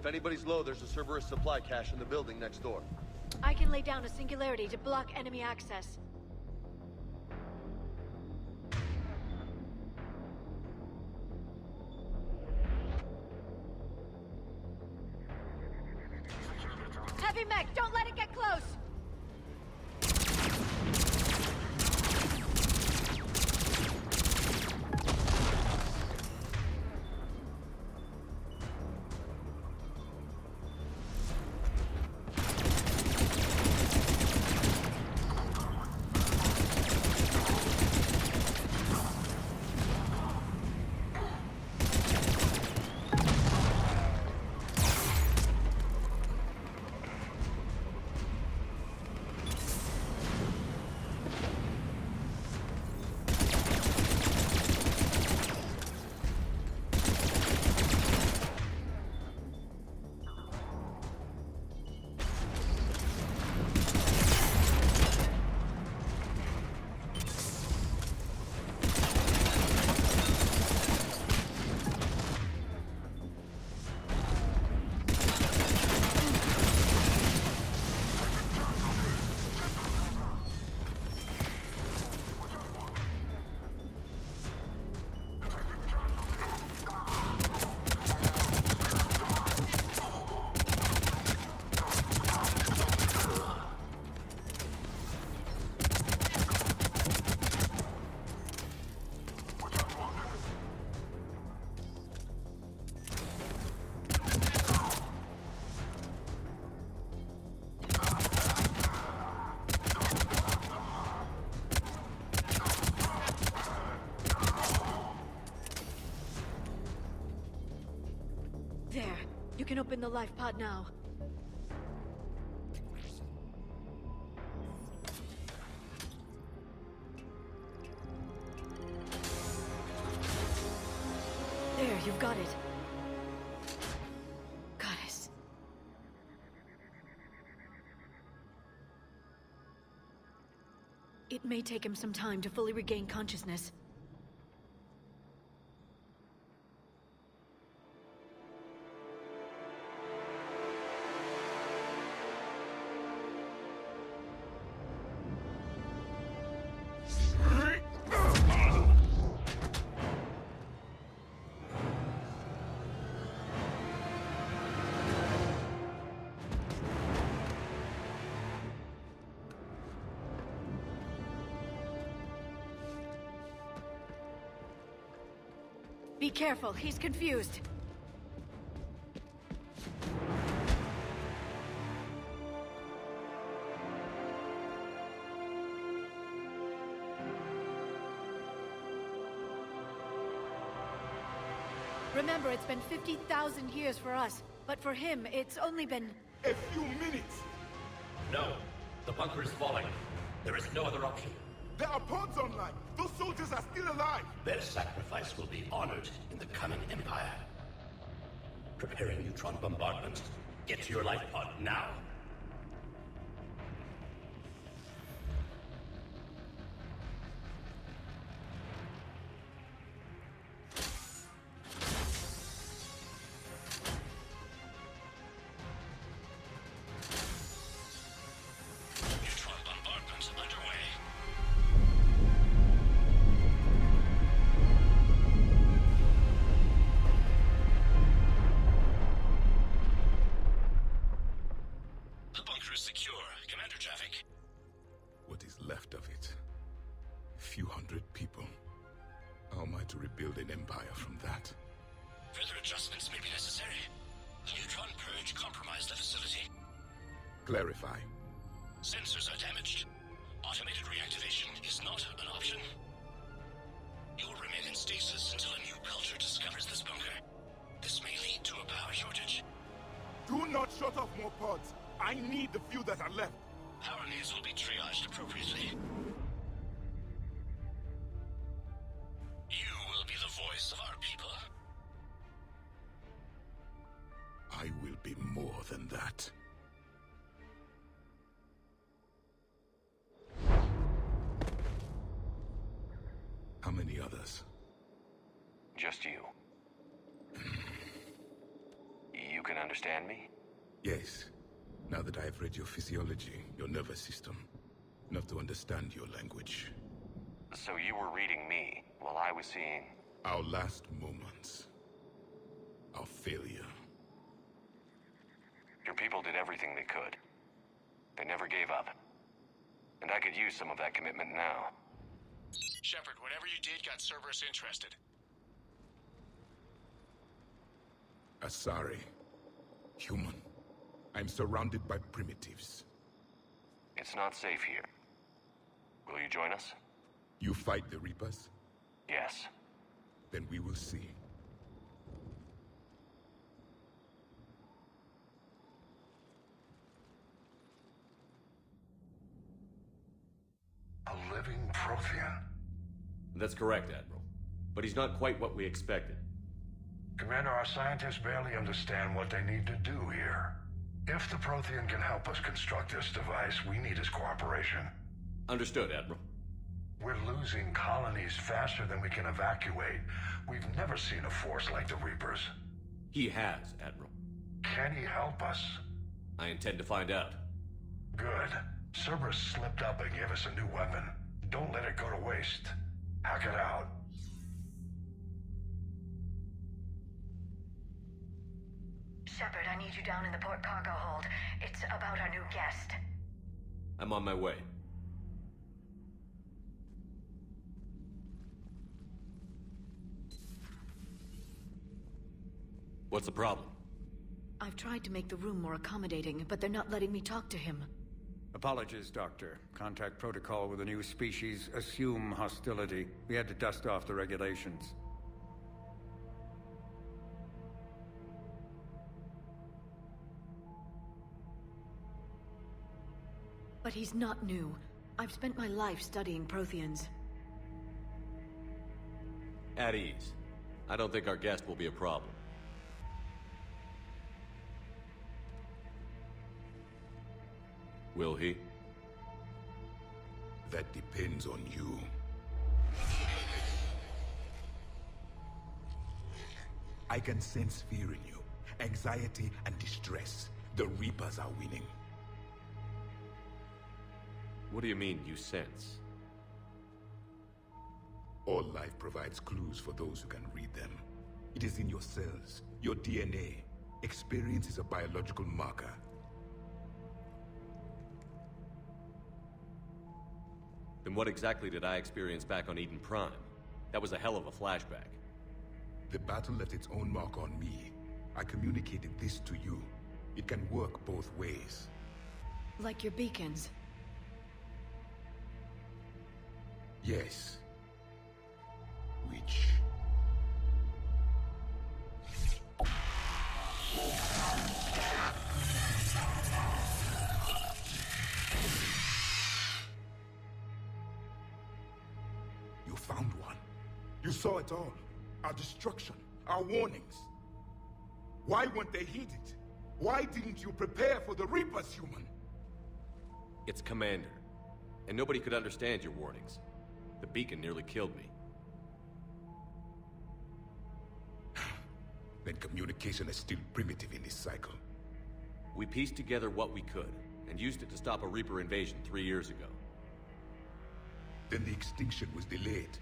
If anybody's low, there's a Cerberus supply cache in the building next door. I can lay down a singularity to block enemy access. Heavy mech, don't let it get close! There. You can open the life pod now. There, you've got it. Goddess. It may take him some time to fully regain consciousness. Be careful, he's confused. Remember, it's been 50,000 years for us, but for him, it's only been... A few minutes! No. The bunker is falling. There is no other option. There are pods online! Those soldiers are still alive! Their sacrifice will be honored in the coming Empire. Preparing neutron bombardment. Get to your life pod now. Neutron bombardment underway. The bunker is secure, Commander Traffic. What is left of it? A few hundred people. How am I to rebuild an empire from that? Further adjustments may be necessary. The neutron purge compromised the facility. Clarify. Sensors are damaged. Automated reactivation is not an option. You'll remain in stasis until a new culture discovers this bunker. This may lead to a power shortage. Do not shut off more pods! I need the few that are left! Power needs will be triaged appropriately. You will be the voice of our people. I will be more than that. How many others? Just you. You can understand. understand me? Yes. Now that I have read your physiology, your nervous system, enough to understand your language. So you were reading me, while I was seeing... Our last moments. Our failure. Your people did everything they could. They never gave up. And I could use some of that commitment now. Shepard, whatever you did got Cerberus interested. Asari. Human. I'm surrounded by primitives. It's not safe here. Will you join us? You fight the Reapers? Yes. Then we will see. A living Prothean. That's correct, Admiral. But he's not quite what we expected. Commander, our scientists barely understand what they need to do here. If the Prothean can help us construct this device, we need his cooperation. Understood, Admiral. We're losing colonies faster than we can evacuate. We've never seen a force like the Reapers. He has, Admiral. Can he help us? I intend to find out. Good. Cerberus slipped up and gave us a new weapon. Don't let it go to waste. Hack it out. Shepard, I need you down in the port cargo hold. It's about our new guest. I'm on my way. What's the problem? I've tried to make the room more accommodating, but they're not letting me talk to him. Apologies, Doctor. Contact protocol with a new species. Assume hostility. We had to dust off the regulations. But he's not new. I've spent my life studying Protheans. At ease. I don't think our guest will be a problem. Will he? That depends on you. I can sense fear in you, anxiety and distress. The Reapers are winning. What do you mean, you sense? All life provides clues for those who can read them. It is in your cells, your DNA. Experience is a biological marker. Then what exactly did I experience back on Eden Prime? That was a hell of a flashback. The battle left its own mark on me. I communicated this to you. It can work both ways. Like your beacons. Yes. Which... You found one. You saw it all. Our destruction, our warnings. Why weren't they heeded? Why didn't you prepare for the Reapers, human? It's Commander. And nobody could understand your warnings. The beacon nearly killed me. Then communication is still primitive in this cycle. We pieced together what we could, and used it to stop a Reaper invasion 3 years ago. Then the extinction was delayed.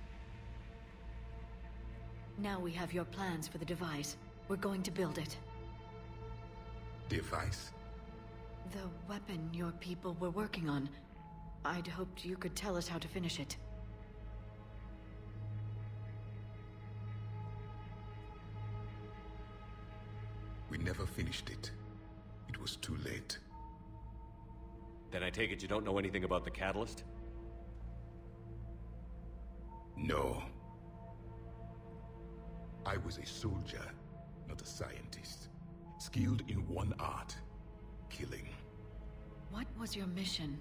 Now we have your plans for the device. We're going to build it. Device? The weapon your people were working on. I'd hoped you could tell us how to finish it. We never finished it. It was too late. Then I take it you don't know anything about the catalyst? No. I was a soldier, not a scientist. Skilled in one art, killing. What was your mission?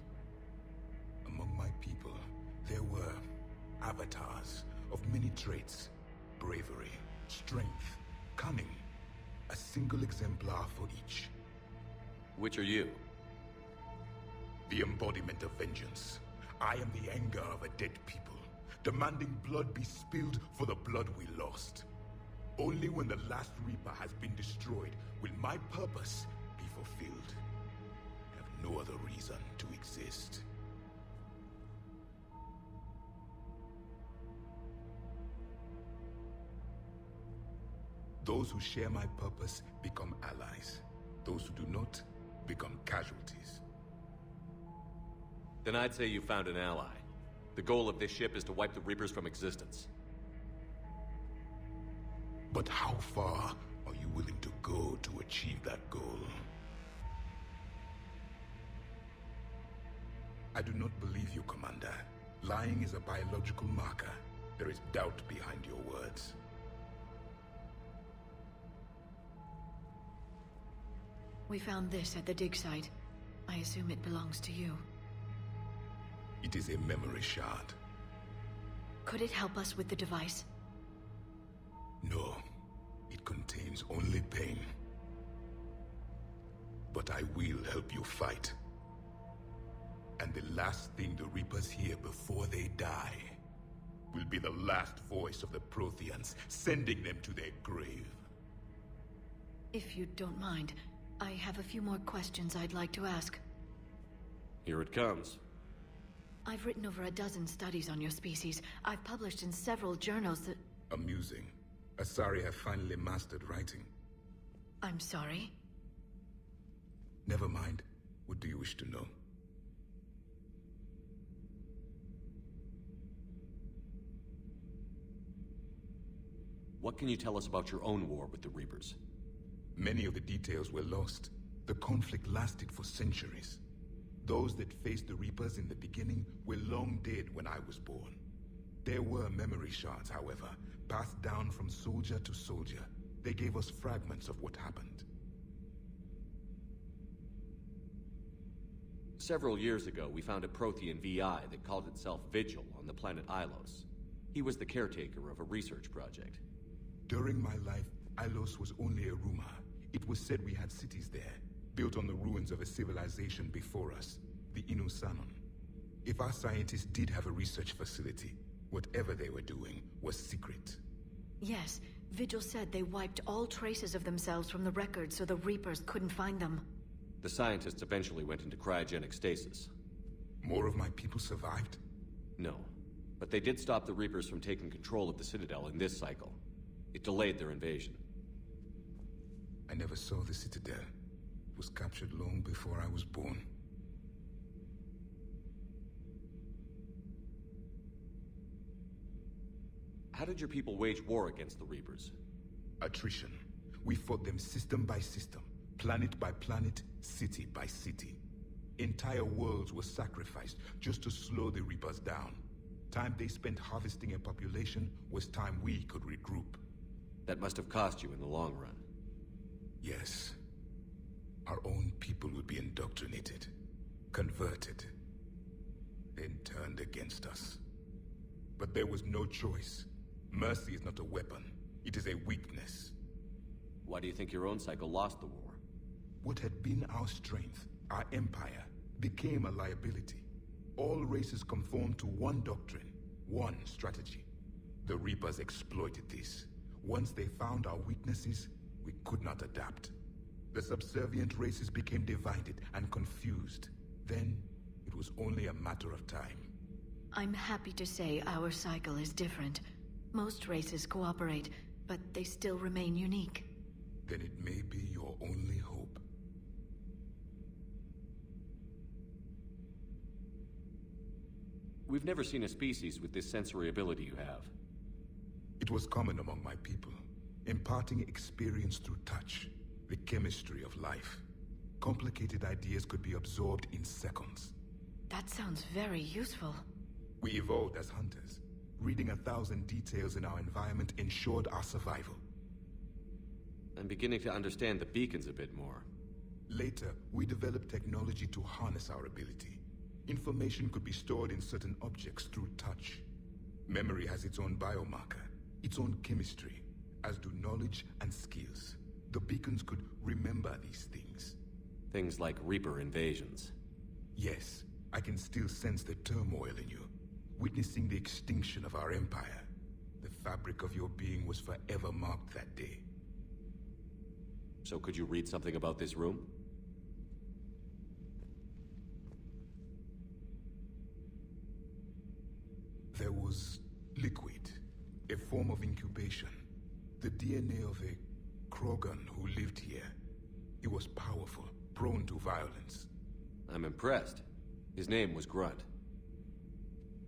Among my people, there were avatars of many traits. Bravery, strength, cunning. A single exemplar for each. Which are you? The embodiment of vengeance. I am the anger of a dead people, demanding blood be spilled for the blood we lost. Only when the last Reaper has been destroyed will my purpose be fulfilled. I have no other reason to exist. Those who share my purpose become allies. Those who do not become casualties. Then I'd say you found an ally. The goal of this ship is to wipe the Reapers from existence. But how far are you willing to go to achieve that goal? I do not believe you, Commander. Lying is a biological marker. There is doubt behind your words. We found this at the dig site. I assume it belongs to you. It is a memory shard. Could it help us with the device? No, it contains only pain. But I will help you fight. And the last thing the Reapers hear before they die will be the last voice of the Protheans, sending them to their grave. If you don't mind, I have a few more questions I'd like to ask. Here it comes. I've written over a dozen studies on your species. I've published in several journals that... Amusing. Asari have finally mastered writing. I'm sorry? Never mind. What do you wish to know? What can you tell us about your own war with the Reapers? Many of the details were lost. The conflict lasted for centuries. Those that faced the Reapers in the beginning were long dead when I was born. There were memory shards, however, passed down from soldier to soldier. They gave us fragments of what happened. Several years ago, we found a Prothean VI that called itself Vigil on the planet Ilos. He was the caretaker of a research project. During my life, Ilos was only a rumor. It was said we had cities there, built on the ruins of a civilization before us, the Inusanon. If our scientists did have a research facility, whatever they were doing was secret. Yes, Vigil said they wiped all traces of themselves from the records so the Reapers couldn't find them. The scientists eventually went into cryogenic stasis. More of my people survived? No, but they did stop the Reapers from taking control of the Citadel in this cycle. It delayed their invasion. I never saw the Citadel. It was captured long before I was born. How did your people wage war against the Reapers? Attrition. We fought them system by system, planet by planet, city by city. Entire worlds were sacrificed just to slow the Reapers down. Time they spent harvesting a population was time we could regroup. That must have cost you in the long run. Yes. Our own people would be indoctrinated, converted, then turned against us. But there was no choice. Mercy is not a weapon. It is a weakness. Why do you think your own cycle lost the war? What had been our strength, our empire, became a liability. All races conformed to one doctrine, one strategy. The Reapers exploited this. Once they found our weaknesses, we could not adapt. The subservient races became divided and confused. Then, it was only a matter of time. I'm happy to say our cycle is different. Most races cooperate, but they still remain unique. Then it may be your only hope. We've never seen a species with this sensory ability you have. It was common among my people, imparting experience through touch, the chemistry of life. Complicated ideas could be absorbed in seconds. That sounds very useful. We evolved as hunters. Reading 1,000 details in our environment ensured our survival. I'm beginning to understand the beacons a bit more. Later, we developed technology to harness our ability. Information could be stored in certain objects through touch. Memory has its own biomarker, its own chemistry, as do knowledge and skills. The beacons could remember these things. Things like Reaper invasions. Yes, I can still sense the turmoil in you. Witnessing the extinction of our empire. The fabric of your being was forever marked that day. So could you read something about this room? There was liquid, a form of incubation. The DNA of a Krogan who lived here. He was powerful, prone to violence. I'm impressed. His name was Grunt.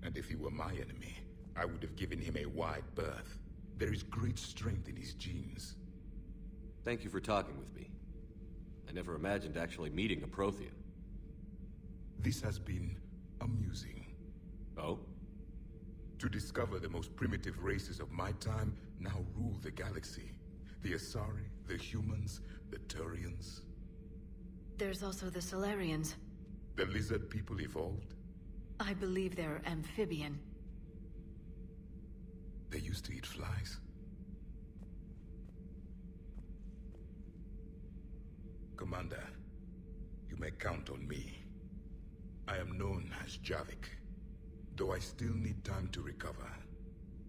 And if he were my enemy, I would have given him a wide berth. There is great strength in his genes. Thank you for talking with me. I never imagined actually meeting a Prothean. This has been amusing. Oh? To discover the most primitive races of my time now rule the galaxy. The Asari, the humans, the Turians. There's also the Solarians. The lizard people evolved. I believe they're amphibian. They used to eat flies. Commander, you may count on me. I am known as Javik, though I still need time to recover.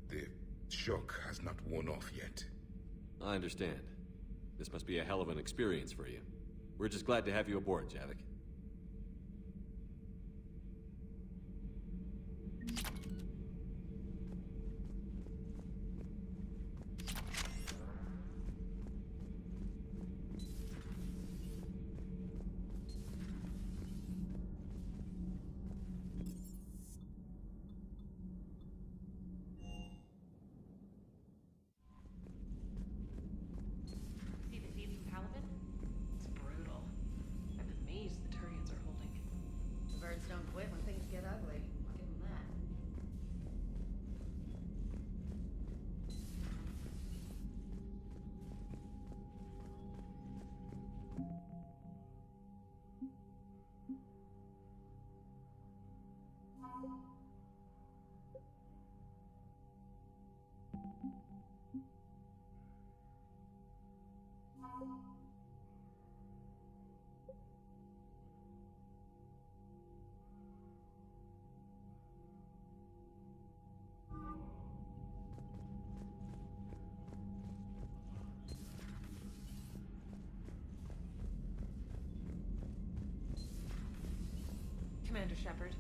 The shock has not worn off yet. I understand. This must be a hell of an experience for you. We're just glad to have you aboard, Javik. See the feed from Caliban? It's brutal. I'm amazed the Turians are holding. The birds don't quit when things get ugly. I'll give them that. Commander Shepard,